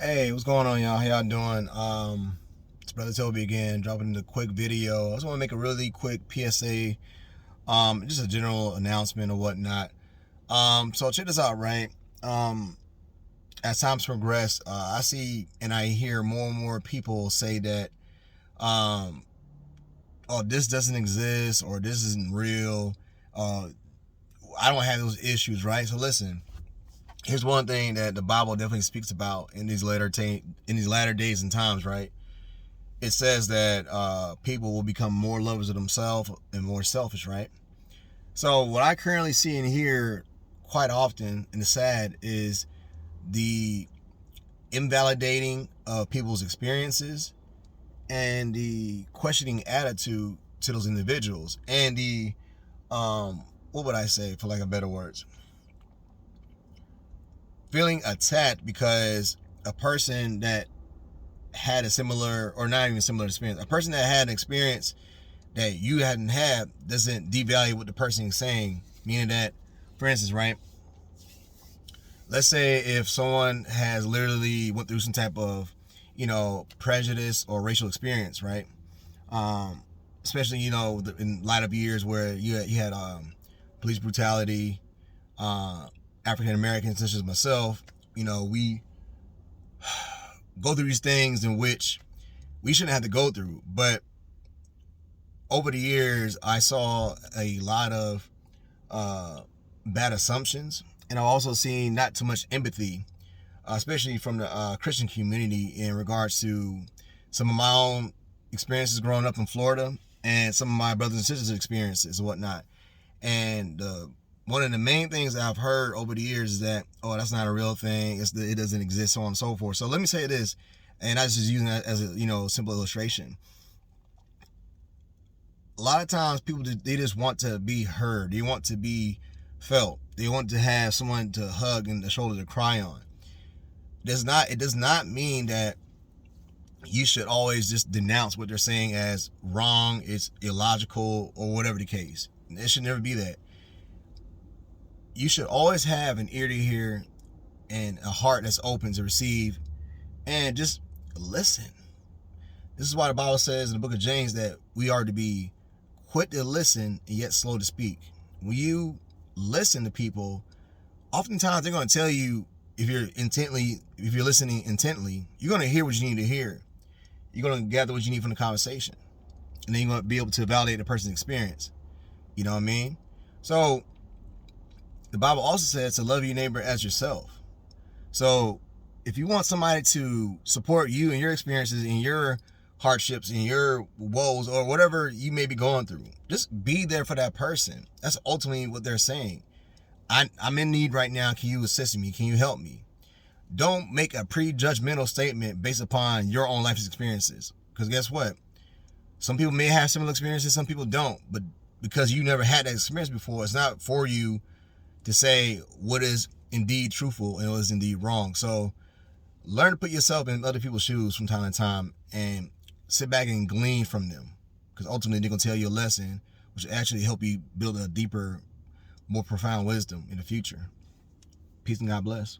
Hey, what's going on, y'all? How y'all doing? It's Brother Toby again, dropping a quick video. I just want to make a really quick PSA, just a general announcement or whatnot. So check this out, right? As times progress, I see and I hear more and more people say that, oh, this doesn't exist or this isn't real. I don't have those issues, right? So listen. Here's one thing that the Bible definitely speaks about in these latter days and times, right? It says that people will become more lovers of themselves and more selfish, right? So what I currently see and hear quite often, and it's sad, is the invalidating of people's experiences and the questioning attitude to those individuals, and the what would I say, for lack of better words, feeling attacked because a person that had a similar, or not even similar experience, a person that had an experience that you hadn't had doesn't devalue what the person is saying. Meaning that, for instance, right, let's say if someone has literally went through some type of, prejudice or racial experience, right? Especially, in light of years where you had police brutality, African Americans such as myself, we go through these things in which we shouldn't have to go through. But over the years, I saw a lot of bad assumptions, and I've also seen not too much empathy, especially from the Christian community, in regards to some of my own experiences growing up in Florida and some of my brothers and sisters' experiences and whatnot. And one of the main things that I've heard over the years is that, oh, that's not a real thing. It doesn't exist, so on and so forth. So let me say this, and I was just using that as a simple illustration. A lot of times people, they just want to be heard. They want to be felt. They want to have someone to hug and a shoulder to cry on. It does not mean that you should always just denounce what they're saying as wrong, it's illogical, or whatever the case. It should never be that. You should always have an ear to hear and a heart that's open to receive, and just listen. This is why the Bible says in the book of James that we are to be quick to listen and yet slow to speak. When you listen to people, oftentimes they're going to tell you, if you're listening intently, you're going to hear what you need to hear. You're going to gather what you need from the conversation, and then you're going to be able to validate the person's experience. You know what I mean? So the Bible also says to love your neighbor as yourself. So if you want somebody to support you and your experiences and your hardships and your woes or whatever you may be going through, just be there for that person. That's ultimately what they're saying. I'm in need right now. Can you assist me? Can you help me? Don't make a prejudgmental statement based upon your own life experiences. Because guess what? Some people may have similar experiences, some people don't. But because you never had that experience before, it's not for you to say what is indeed truthful and what is indeed wrong. So learn to put yourself in other people's shoes from time to time and sit back and glean from them. Because ultimately they're going to tell you a lesson which will actually help you build a deeper, more profound wisdom in the future. Peace and God bless.